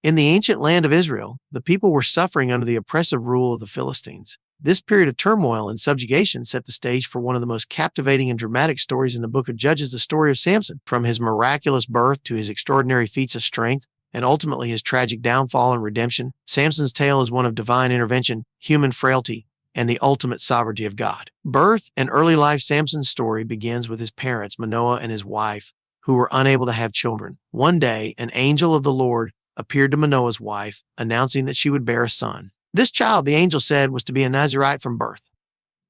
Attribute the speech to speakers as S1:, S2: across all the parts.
S1: In the ancient land of Israel, the people were suffering under the oppressive rule of the Philistines. This period of turmoil and subjugation set the stage for one of the most captivating and dramatic stories in the book of Judges, the story of Samson. From his miraculous birth to his extraordinary feats of strength, and ultimately his tragic downfall and redemption, Samson's tale is one of divine intervention, human frailty, and the ultimate sovereignty of God. Birth and early life. Samson's story begins with his parents, Manoah and his wife, who were unable to have children. One day, an angel of the Lord appeared to Manoah's wife, announcing that she would bear a son. This child, the angel said, was to be a Nazirite from birth.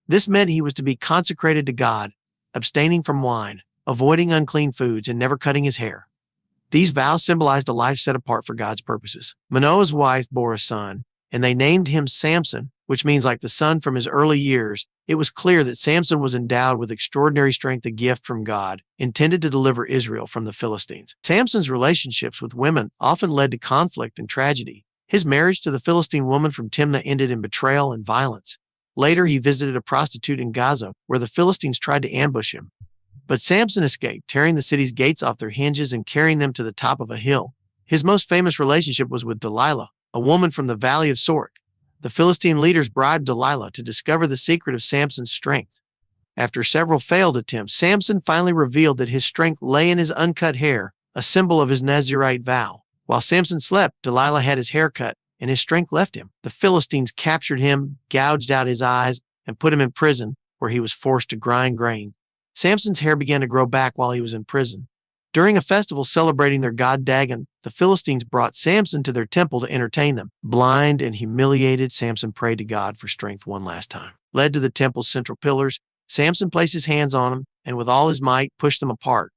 S1: This meant he was to be consecrated to God, abstaining from wine, avoiding unclean foods, and never cutting his hair. These vows symbolized a life set apart for God's purposes. Manoah's wife bore a son, and they named him Samson, which means like the son from his early years. It was clear that Samson was endowed with extraordinary strength, a gift from God, intended to deliver Israel from the Philistines. Samson's relationships with women often led to conflict and tragedy. His marriage to the Philistine woman from Timnah ended in betrayal and violence. Later, he visited a prostitute in Gaza, where the Philistines tried to ambush him. But Samson escaped, tearing the city's gates off their hinges and carrying them to the top of a hill. His most famous relationship was with Delilah, a woman from the valley of Sorek. The Philistine leaders bribed Delilah to discover the secret of Samson's strength. After several failed attempts, Samson finally revealed that his strength lay in his uncut hair, a symbol of his Nazirite vow. While Samson slept, Delilah had his hair cut, and his strength left him. The Philistines captured him, gouged out his eyes, and put him in prison, where he was forced to grind grain. Samson's hair began to grow back while he was in prison. During a festival celebrating their god Dagon, the Philistines brought Samson to their temple to entertain them. Blind and humiliated, Samson prayed to God for strength one last time. Led to the temple's central pillars, Samson placed his hands on them and with all his might pushed them apart.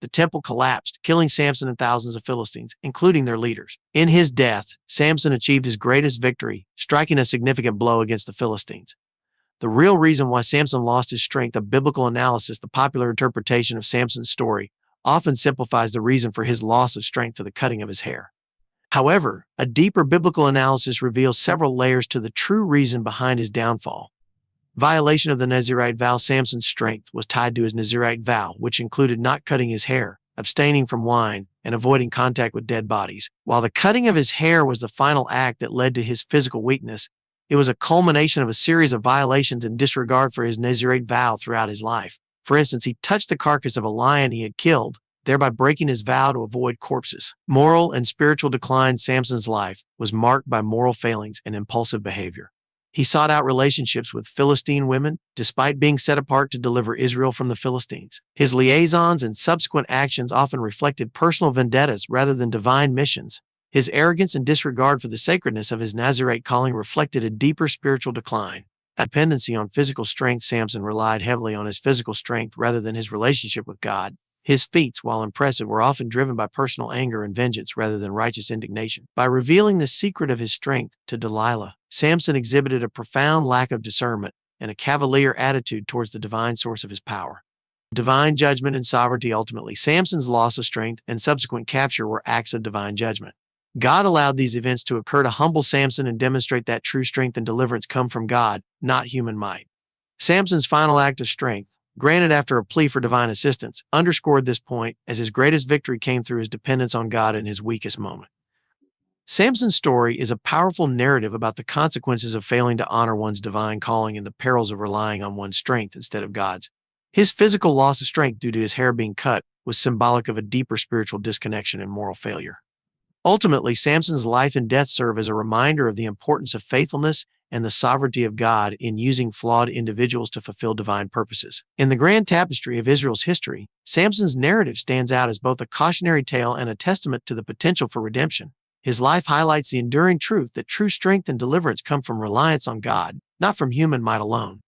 S1: The temple collapsed, killing Samson and thousands of Philistines, including their leaders. In his death, Samson achieved his greatest victory, striking a significant blow against the Philistines. The real reason why Samson lost his strength, a biblical analysis, the popular interpretation of Samson's story, often simplifies the reason for his loss of strength to the cutting of his hair. However, a deeper biblical analysis reveals several layers to the true reason behind his downfall. Violation of the Nazirite vow. Samson's strength was tied to his Nazirite vow, which included not cutting his hair, abstaining from wine, and avoiding contact with dead bodies. While the cutting of his hair was the final act that led to his physical weakness, it was a culmination of a series of violations and disregard for his Nazirite vow throughout his life. For instance, he touched the carcass of a lion he had killed, thereby breaking his vow to avoid corpses. Moral and spiritual decline. Samson's life was marked by moral failings and impulsive behavior. He sought out relationships with Philistine women, despite being set apart to deliver Israel from the Philistines. His liaisons and subsequent actions often reflected personal vendettas rather than divine missions. His arrogance and disregard for the sacredness of his Nazirite calling reflected a deeper spiritual decline. Dependency on physical strength. Samson relied heavily on his physical strength rather than his relationship with God. His feats, while impressive, were often driven by personal anger and vengeance rather than righteous indignation. By revealing the secret of his strength to Delilah, Samson exhibited a profound lack of discernment and a cavalier attitude towards the divine source of his power. Divine judgment and sovereignty. Ultimately, Samson's loss of strength and subsequent capture were acts of divine judgment. God allowed these events to occur to humble Samson and demonstrate that true strength and deliverance come from God, not human might. Samson's final act of strength, granted after a plea for divine assistance, underscored this point, as his greatest victory came through his dependence on God in his weakest moment. Samson's story is a powerful narrative about the consequences of failing to honor one's divine calling and the perils of relying on one's strength instead of God's. His physical loss of strength due to his hair being cut was symbolic of a deeper spiritual disconnection and moral failure. Ultimately, Samson's life and death serve as a reminder of the importance of faithfulness and the sovereignty of God in using flawed individuals to fulfill divine purposes. In the grand tapestry of Israel's history, Samson's narrative stands out as both a cautionary tale and a testament to the potential for redemption. His life highlights the enduring truth that true strength and deliverance come from reliance on God, not from human might alone.